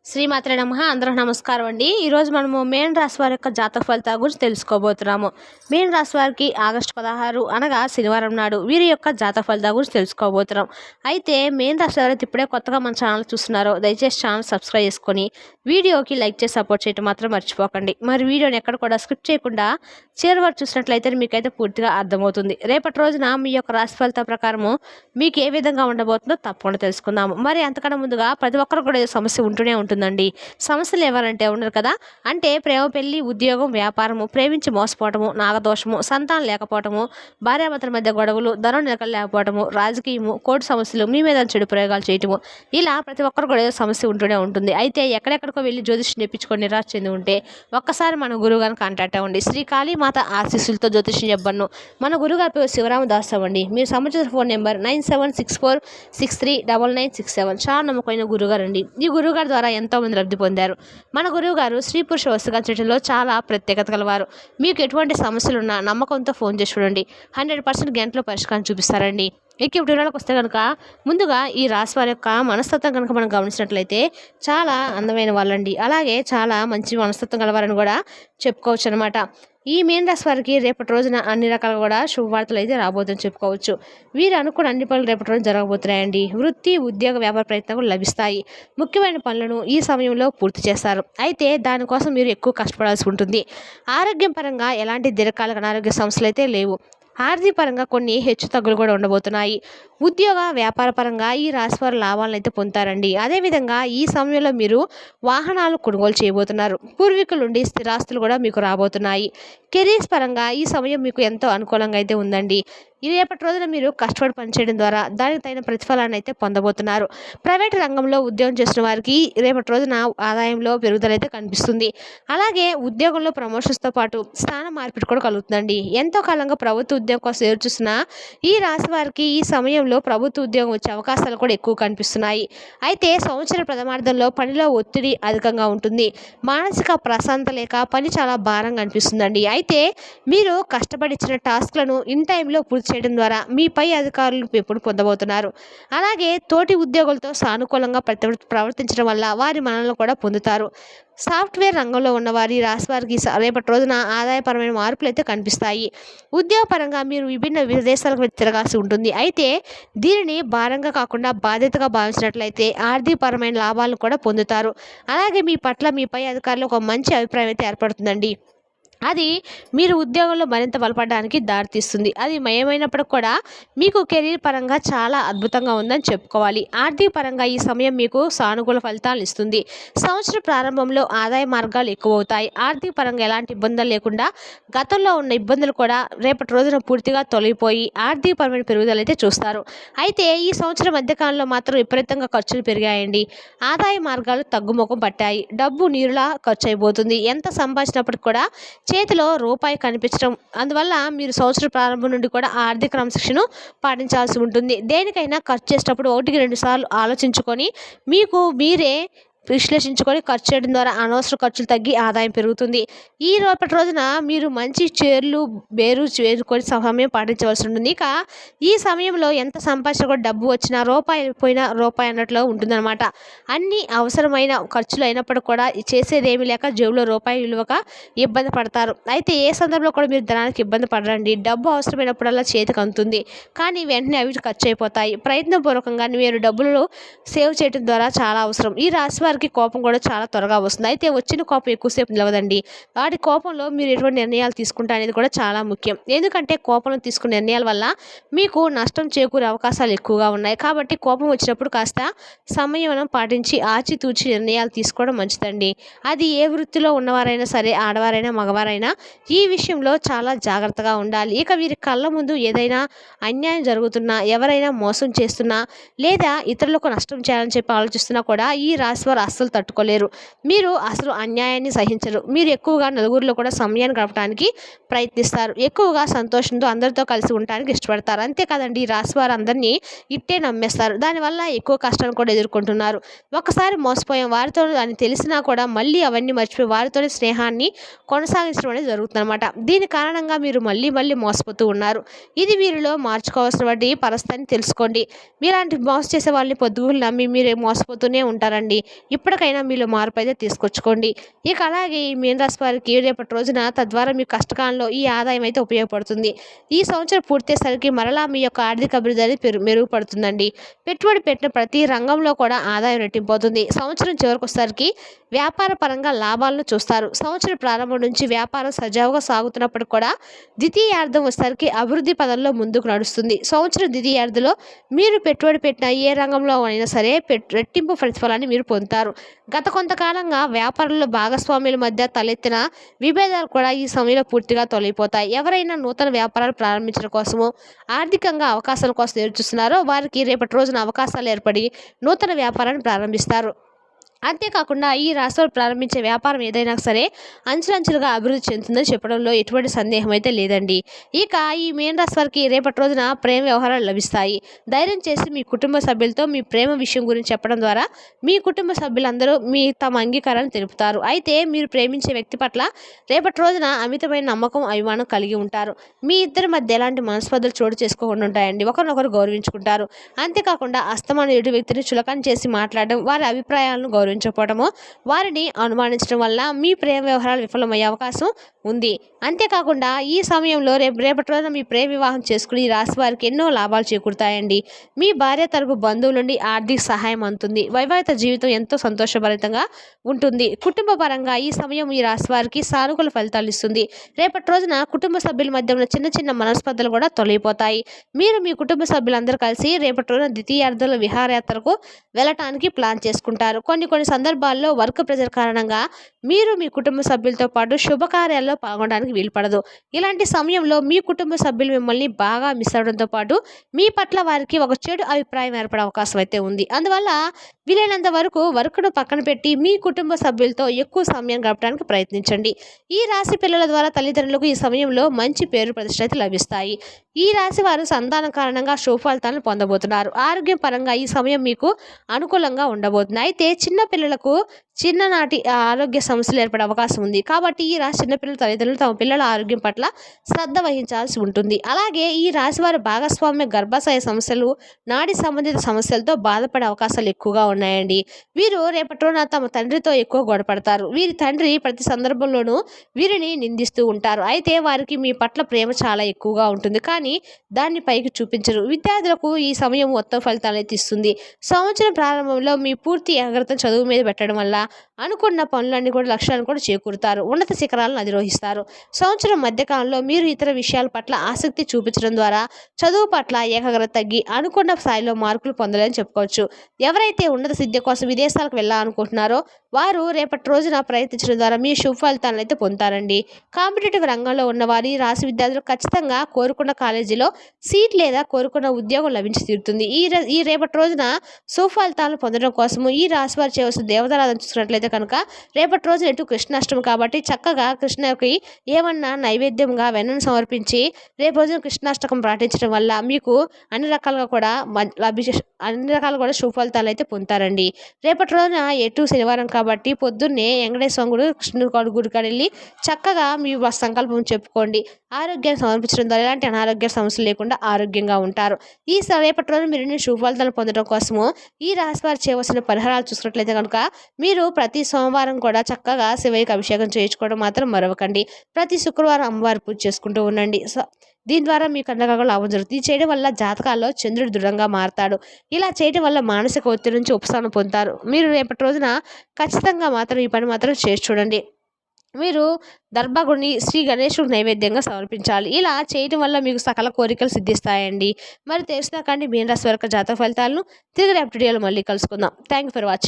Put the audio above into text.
శ్రీమాత్రే నమః. అందరూ నమస్కారం అండి. ఈరోజు మనము మేన్ రాశి వారి యొక్క జాతక ఫలితాల గురించి తెలుసుకోబోతున్నాము. మేన్ రాశి వారికి ఆగస్టు 16 అనగా శనివారం నాడు వీరి యొక్క జాతక ఫలితాల గురించి తెలుసుకోబోతున్నాం. అయితే మేన్ రాశి వారైతే ఇప్పుడే కొత్తగా మన ఛానల్ చూస్తున్నారో దయచేసి ఛానల్ సబ్స్క్రైబ్ చేసుకొని వీడియోకి లైక్ చేసి సపోర్ట్ చేయడం మాత్రం మర్చిపోకండి. మరి వీడియోని ఎక్కడ కూడా స్కిప్ చేయకుండా చివరి వరకు చూసినట్లయితే మీకైతే పూర్తిగా అర్థమవుతుంది. రేపటి రోజున మీ యొక్క రాశి ఫలితాల ప్రకారము మీకు ఏ విధంగా ఉండబోతుందో తప్పకుండా తెలుసుకుందాము. మరి అంతకన్నా ముందుగా ప్రతి ఒక్కరు కూడా ఏదో సమస్య ఉంటూనే ఉంటుందండి. సమస్యలు ఎవరంటే ఉండరు కదా. అంటే ప్రేమ, పెళ్లి, ఉద్యోగం, వ్యాపారము, ప్రేమించి మోసపోవటము, నాగదోషము, సంతానం లేకపోవటము, భార్యాభర్తల మధ్య గొడవలు, ధనం నిలకడ లేకపోవటము, రాజకీయము, కోర్టు సమస్యలు, మీ మీద చెడు ప్రయోగాలు చేయటము, ఇలా ప్రతి ఒక్కరు కూడా ఏదో సమస్య ఉంటూనే ఉంటుంది. అయితే ఎక్కడెక్కడికో వెళ్ళి జ్యోతిష్యం తెప్పించుకొని నిరాశ చెంది ఉంటే ఒక్కసారి మన గురువు గారిని కాంటాక్ట్ అవ్వండి. శ్రీ కాళీమాత ఆశీస్సులతో జ్యోతిష్యం చెప్పను. మన గురుగారి పేరు శివరామదాస్ అవ్వండి. మీరు సంబంధించిన ఫోన్ నెంబర్ 9764639967. చాలా నమ్మకమైన గురుగారు అండి. ఈ గురువుగారి ద్వారా ఎంతో మంది లబ్ధి పొందారు. మన గురువు గారు స్త్రీ పురుష వస్తుగా చేయడంలో చాలా ప్రత్యేకత కలవారు. మీకు ఎటువంటి సమస్యలు ఉన్నా నమ్మకంతో ఫోన్ చేసి చూడండి. 100% గంటలో పరిష్కారం చూపిస్తారండి. ఇక వివరాలకు వస్తే కనుక ముందుగా ఈ రాశి వారి యొక్క మనస్తత్వం కనుక మనం గమనించినట్లయితే చాలా అందమైన వాళ్ళండి. అలాగే చాలా మంచి మనస్తత్వం కలవారని కూడా చెప్పుకోవచ్చు అనమాట. ఈ మీన రాశి వారికి రేపటి రోజున అన్ని రకాలుగా కూడా శుభవార్తలు అయితే రాబోతుందని చెప్పుకోవచ్చు. వీరు అనుకున్న అన్ని పనులు రేపటి రోజున జరగబోతున్నాయండి. వృత్తి, ఉద్యోగ, వ్యాపార ప్రయత్నాలు లభిస్తాయి. ముఖ్యమైన పనులను ఈ సమయంలో పూర్తి చేస్తారు. అయితే దానికోసం మీరు ఎక్కువ కష్టపడాల్సి ఉంటుంది. ఆరోగ్యం పరంగా ఎలాంటి దీర్ఘకాలిక అనారోగ్య సమస్యలు అయితే లేవు. ఆర్థిక పరంగా కొన్ని హెచ్చు తగ్గులు కూడా ఉండబోతున్నాయి. ఉద్యోగ, వ్యాపార పరంగా ఈ రాశివారు లాభాలను అయితే పొందుతారండి. అదేవిధంగా ఈ సమయంలో మీరు వాహనాలు కొనుగోలు చేయబోతున్నారు. పూర్వీకుల నుండి స్థిరాస్తులు కూడా మీకు రాబోతున్నాయి. కెరీర్స్ పరంగా ఈ సమయం మీకు ఎంతో అనుకూలంగా అయితే ఉందండి. ఈ రేపటి రోజున మీరు కష్టపడి పనిచేయడం ద్వారా దానికి తగిన ప్రతిఫలాన్ని అయితే పొందబోతున్నారు. ప్రైవేట్ రంగంలో ఉద్యోగం చేస్తున్న వారికి రేపటి రోజున ఆదాయంలో పెరుగుదల అయితే కనిపిస్తుంది. అలాగే ఉద్యోగంలో ప్రమోషన్స్తో పాటు స్థాన మార్పిడి కూడా కలుగుతుందండి. ఎంతో కాలంగా ప్రభుత్వ ఉద్యోగం కోసం ఎదురు చూసిన ఈ రాశి వారికి ఈ సమయంలో ప్రభుత్వ ఉద్యోగం వచ్చే అవకాశాలు కూడా ఎక్కువ కనిపిస్తున్నాయి. అయితే సంవత్సర ప్రథమార్థంలో పనిలో ఒత్తిడి అధికంగా ఉంటుంది. మానసిక ప్రశాంతత లేక పని చాలా భారంగా అనిపిస్తుందండి. అయితే మీరు కష్టపడి ఇచ్చిన టాస్క్లను ఇన్ టైంలో పూర్తి చేయడం ద్వారా మీ పై అధికారులు ఎప్పుడు పొందబోతున్నారు. అలాగే తోటి ఉద్యోగులతో సానుకూలంగా ప్రవర్తించడం వల్ల వారి మనల్ని కూడా పొందుతారు. సాఫ్ట్వేర్ రంగంలో ఉన్న వారి రాశి వారికి రేపటి రోజున ఆదాయపరమైన మార్పులు అయితే కనిపిస్తాయి. ఉద్యోగపరంగా మీరు విభిన్న విదేశాలకు తిరగాల్సి ఉంటుంది. అయితే దీనిని భారంగా కాకుండా బాధ్యతగా భావించినట్లయితే ఆర్థికపరమైన లాభాలను కూడా పొందుతారు. అలాగే మీ పట్ల మీ పై అధికారులు ఒక మంచి అభిప్రాయం అయితే ఏర్పడుతుందండి. అది మీరు ఉద్యోగంలో మరింత బలపడడానికి దారితీస్తుంది. అది మయమైనప్పటికి కూడా మీకు కెరీర్ పరంగా చాలా అద్భుతంగా ఉందని చెప్పుకోవాలి. ఆర్థిక పరంగా ఈ సమయం మీకు సానుకూల ఫలితాలు ఇస్తుంది. సంవత్సర ప్రారంభంలో ఆదాయ మార్గాలు ఎక్కువ అవుతాయి. ఆర్థిక పరంగా ఎలాంటి ఇబ్బందులు లేకుండా గతంలో ఉన్న ఇబ్బందులు కూడా రేపటి రోజున పూర్తిగా తొలగిపోయి ఆర్థికపరమైన పెరుగుదల అయితే చూస్తారు. అయితే ఈ సంవత్సరం మధ్యకాలంలో మాత్రం విపరీతంగా ఖర్చులు పెరిగాయండి. ఆదాయ మార్గాలు తగ్గుముఖం పట్టాయి. డబ్బు నీరులా ఖర్చు అయిపోతుంది. ఎంత సంపాదించినప్పటికి కూడా చేతిలో రూపాయి కనిపించడం. అందువల్ల మీరు సంవత్సర ప్రారంభం నుండి కూడా ఆర్థిక క్రమశిక్షణను పాటించాల్సి ఉంటుంది. దేనికైనా ఖర్చు చేసేటప్పుడు 1-2 సార్లు ఆలోచించుకొని మీకు మీరే విశ్లేషించుకొని ఖర్చు చేయడం ద్వారా అనవసర ఖర్చులు తగ్గి ఆదాయం పెరుగుతుంది. ఈ రేపటి రోజున మీరు మంచి బేరు చేరుకొని సమయం పాటించవలసి ఉంటుంది. ఇక ఈ సమయంలో ఎంత సంపాదించినా కూడా డబ్బు వచ్చినా రూపాయి పోయినా రూపాయి అన్నట్లు ఉంటుందన్నమాట. అన్ని అవసరమైన ఖర్చులు అయినప్పటికీ కూడా చేసేది ఏమీ లేక జేబులో రూపాయి విలువక ఇబ్బంది పడతారు. అయితే ఏ సందర్భంలో కూడా మీరు ధనానికి ఇబ్బంది పడరండి. డబ్బు అవసరమైనప్పుడల్లా చేతికి అందుతుంది. కానీ వెంటనే అవి ఖర్చు అయిపోతాయి. ప్రయత్నపూర్వకంగా మీరు డబ్బులు సేవ్ చేయడం ద్వారా చాలా అవసరం. ఈ రాశి వారికి కోపం కూడా చాలా త్వరగా వస్తుంది. అయితే వచ్చిన కోపం ఎక్కువసేపు నిలవదండి. వాటి కోపంలో మీరు ఎటువంటి నిర్ణయాలు తీసుకుంటారు అనేది కూడా చాలా ముఖ్యం. ఎందుకంటే కోపంలో తీసుకునే నిర్ణయాల వల్ల మీకు నష్టం చేకూరే అవకాశాలు ఎక్కువగా ఉన్నాయి. కాబట్టి కోపం వచ్చినప్పుడు కాస్త సంయమనం పాటించి ఆచితూచి నిర్ణయాలు తీసుకోవడం మంచిదండి. అది ఏ వృత్తిలో ఉన్నవారైనా సరే, ఆడవారైనా మగవారైనా ఈ విషయంలో చాలా జాగ్రత్తగా ఉండాలి. ఇక వీరి కళ్ళ ముందు ఏదైనా అన్యాయం జరుగుతున్నా, ఎవరైనా మోసం చేస్తున్నా లేదా ఇతరులకు నష్టం చేయాలని చెప్పి ఆలోచిస్తున్నా కూడా ఈ రాశి వారు అస్సలు తట్టుకోలేరు. మీరు అసలు అన్యాయాన్ని సహించరు. మీరు ఎక్కువగా నలుగురిలో కూడా సమయాన్ని గడపడానికి ప్రయత్నిస్తారు. ఎక్కువగా సంతోషంతో అందరితో కలిసి ఉండడానికి ఇష్టపడతారు. అంతేకాదండి, ఈ రాశి వారు అందరినీ ఇట్టే నమ్మేస్తారు. దానివల్ల ఎక్కువ కష్టాన్ని కూడా ఎదుర్కొంటున్నారు. ఒకసారి మోసపోయాం వారితో అని తెలిసినా కూడా మళ్ళీ అవన్నీ మర్చిపోయి వారితోనే స్నేహాన్ని కొనసాగించడం అనేది జరుగుతుందన్నమాట. దీని కారణంగా మీరు మళ్ళీ మోసపోతూ ఉన్నారు. ఇది వీరిలో మార్చుకోవాల్సినటువంటి పరిస్థితిని తెలుసుకోండి. మీలాంటి మోసం చేసే వాళ్ళని పొద్దుగులు నమ్మి మీరే మోసపోతూనే ఉంటారండి. ఇప్పటికైనా మీలో మార్పు అయితే తీసుకొచ్చుకోండి. ఇక అలాగే ఈ మీన రాశి వారికి రేపటి రోజున తద్వారా మీ కష్టకాలంలో ఈ ఆదాయం అయితే ఉపయోగపడుతుంది. ఈ సంవత్సరం పూర్తయ్యేసరికి మరలా మీ యొక్క ఆర్థిక అభివృద్ధి అనేది మెరుగుపడుతుందండి. పెట్టుబడి పెట్టిన ప్రతి రంగంలో కూడా ఆదాయం రెట్టింపోతుంది. సంవత్సరం చివరికొసరికి వ్యాపార పరంగా లాభాలను చూస్తారు. సంవత్సరం ప్రారంభం నుంచి వ్యాపారం సజావుగా సాగుతున్నప్పటికి కూడా ద్వితీయార్థం వచ్చేసరికి అభివృద్ధి పదంలో ముందుకు నడుస్తుంది. సంవత్సరం ద్వితీయార్థంలో మీరు పెట్టుబడి పెట్టిన ఏ రంగంలో అయినా సరే రెట్టింపు ప్రతిఫలాన్ని మీరు పొందుతారు. గత కొంతకాలంగా వ్యాపారంలో భాగస్వాముల మధ్య తలెత్తిన విభేదాలు కూడా ఈ సమయంలో పూర్తిగా తొలగిపోతాయి. ఎవరైనా నూతన వ్యాపారాలు ప్రారంభించడం కోసమో ఆర్థికంగా అవకాశాల కోసం ఎదురు చూస్తున్నారో వారికి రేపటి రోజున అవకాశాలు ఏర్పడి నూతన వ్యాపారాన్ని ప్రారంభిస్తారు. అంతేకాకుండా ఈ రాశివారు ప్రారంభించే వ్యాపారం ఏదైనా సరే అంచెలంచెలుగా అభివృద్ధి చెందుతుందని చెప్పడంలో ఎటువంటి సందేహం అయితే లేదండి. ఇక ఈ మీన రాశి వారికి రేపటి రోజున ప్రేమ వ్యవహారాలు లభిస్తాయి. ధైర్యం చేసి మీ కుటుంబ సభ్యులతో మీ ప్రేమ విషయం గురించి చెప్పడం ద్వారా మీ కుటుంబ సభ్యులందరూ తమ అంగీకారాన్ని తెలుపుతారు. అయితే మీరు ప్రేమించే వ్యక్తి పట్ల రేపటి రోజున అమితమైన నమ్మకం, అభిమానం కలిగి ఉంటారు. మీ ఇద్దరి మధ్య ఎలాంటి మనస్పర్ధలు చోటు చేసుకోకుండా ఉంటాయండి. ఒకరినొకరు గౌరవించుకుంటారు. అంతేకాకుండా అస్తమాన ఎదుటి వ్యక్తిని చులకన చేసి మాట్లాడడం, వారి అభిప్రాయాలను గౌరవించకపోవడము, వారిని అనుమానించడం వల్ల మీ ప్రేమ వ్యవహారాలు విఫలమయ్యే అవకాశం ఉంది. అంతేకాకుండా ఈ సమయంలో రేపటి రోజున మీ ప్రేమ వివాహం చేసుకుని ఈ రాశి వారికి ఎన్నో లాభాలు చేకూరుతాయండి. మీ భార్య తరపు బంధువుల నుండి ఆర్థిక సహాయం అందుతుంది. వైవాహిక జీవితం ఎంతో సంతోషభరితంగా ఉంటుంది. కుటుంబ పరంగా ఈ సమయం ఈ రాశి వారికి సానుకూల ఫలితాలు ఇస్తుంది. రేపటి రోజున కుటుంబ సభ్యుల మధ్య ఉన్న చిన్న చిన్న మనస్పర్ధలు కూడా తొలగిపోతాయి. మీరు మీ కుటుంబ సభ్యులందరూ కలిసి రేపటి రోజున ద్వితీయార్థంలో విహారయాత్రకు వెళ్ళటానికి ప్లాన్ చేసుకుంటారు. కొన్ని సందర్భాల్లో వర్క్ ప్రెజర్ కారణంగా మీరు మీ కుటుంబ సభ్యులతో పాటు శుభకార్యాల్లో పాల్గొనడానికి వీలుపడదు. ఇలాంటి సమయంలో మీ కుటుంబ సభ్యులు మిమ్మల్ని బాగా మిస్ అవడంతో పాటు మీ పట్ల వారికి ఒక చెడు అభిప్రాయం ఏర్పడే అవకాశం అయితే ఉంది. అందువల్ల వీలైనంత వరకు వర్క్ను పక్కన పెట్టి మీ కుటుంబ సభ్యులతో ఎక్కువ సమయం గడపడానికి ప్రయత్నించండి. ఈ రాశి పిల్లల ద్వారా తల్లిదండ్రులకు ఈ సమయంలో మంచి పేరు ప్రతిష్ట అయితే లభిస్తాయి. ఈ రాశి వారు సంతానం కారణంగా శుభ ఫలితాలను పొందబోతున్నారు. ఆరోగ్యం పరంగా ఈ సమయం మీకు అనుకూలంగా ఉండబోతుంది. అయితే చిన్న పిల్లలకు చిన్ననాటి ఆరోగ్య సమస్యలు ఏర్పడే అవకాశం ఉంది. కాబట్టి ఈ రాశి చిన్నపిల్లల తల్లిదండ్రులు తమ పిల్లల ఆరోగ్యం పట్ల శ్రద్ధ వహించాల్సి ఉంటుంది. అలాగే ఈ రాశి వారి భాగస్వామ్య గర్భాశయ సమస్యలు, నాడి సంబంధిత సమస్యలతో బాధపడే అవకాశాలు ఎక్కువగా ఉన్నాయండి. వీరు రేపటి రోజున తమ తండ్రితో ఎక్కువ గొడపడతారు. వీరి తండ్రి ప్రతి సందర్భంలోనూ వీరిని నిందిస్తూ ఉంటారు. అయితే వారికి మీ పట్ల ప్రేమ చాలా ఎక్కువగా ఉంటుంది, కానీ దాన్ని పైకి చూపించరు. విద్యార్థులకు ఈ సమయం మొత్తం ఫలితాలు అయితే ఇస్తుంది. సంవత్సరం ప్రారంభంలో మీ పూర్తి ఏకాగ్రత చదువు మీద పెట్టడం వల్ల అనుకున్న పనులన్నీ కూడా లక్ష్యాలను కూడా చేకూరుతారు. ఉన్నత శిఖరాలను అధిరోహిస్తారు. సంవత్సరం మధ్యకాలంలో మీరు ఇతర విషయాల పట్ల ఆసక్తి చూపించడం ద్వారా చదువు పట్ల ఏకాగ్రత తగ్గి అనుకున్న స్థాయిలో మార్కులు పొందలేని చెప్పుకోవచ్చు. ఎవరైతే ఉన్నత సిద్ధి కోసం విదేశాలకు వెళ్ళాలనుకుంటున్నారో వారు రేపటి రోజున ప్రయత్నించడం ద్వారా మీ శుభ ఫలితాలను అయితే పొందుతారండి. కాంపిటేటివ్ రంగంలో ఉన్నవారు ఈ రాశి విద్యార్థులు ఖచ్చితంగా కోరుకున్న కాలేజీలో సీట్ లేదా కోరుకున్న ఉద్యోగం లభించి తీరుతుంది. ఈ రేపటి రోజున శుభ ఫలితాలను పొందడం కోసము ఈ రాశి వారు చేయవలసిన దేవతారాధన చూసుకున్నట్లయితే కనుక రేపటి రోజు ఎటు కృష్ణాష్టమి కాబట్టి చక్కగా కృష్ణకి ఏమన్నా నైవేద్యంగా వెన్నను సమర్పించి రేపు రోజున కృష్ణాష్టకం పాటించడం వల్ల మీకు అన్ని రకాలుగా కూడా శుభ ఫలితాలు అయితే పొందుతారండి. రేపటి రోజున ఎటు శనివారం కాబట్టి పొద్దున్నే వెంకటేశ్వర కృష్ణుడి గుడికి వెళ్ళి చక్కగా మీ సంకల్పం చెప్పుకోండి. ఆరోగ్యాన్ని సమర్పించడం ద్వారా ఎలాంటి అనారోగ్య సమస్యలు లేకుండా ఆరోగ్యంగా ఉంటారు. రేపటి రోజు మీరు శుభ ఫలితాలు పొందడం కోసము ఈ రాశి వారు చేయవలసిన పరిహారాలు చూసుకున్నట్లయితే కనుక మీరు ప్రతి సోమవారం కూడా చక్కగా శివయ్యకి అభిషేకం చేయించుకోవడం మాత్రం మరవకండి. ప్రతి శుక్రవారం అమ్మవారి పూజ చేసుకుంటూ ఉండండి. దీని ద్వారా మీకు అంతగా లాభం జరుగుతుంది. ఇది చేయడం వల్ల జాతకాల్లో చంద్రుడు దృఢంగా మారతాడు. ఇలా చేయడం వల్ల మానసిక ఒత్తిడి నుంచి ఉపశమనం పొందుతారు. మీరు రేపటి రోజున ఖచ్చితంగా మాత్రం ఈ పని మాత్రం చేసి చూడండి. మీరు దర్భాగుడిని శ్రీ గణేశుడికి నైవేద్యంగా సమర్పించాలి. ఇలా చేయడం వల్ల మీకు సకల కోరికలు సిద్ధిస్తాయండి. మరి తెలిసినా కానీ మీన రాశి వారి జాతక ఫలితాలను తిరిగి రేపటి వీడియోలో మళ్ళీ కలుసుకుందాం. Thank you for watching.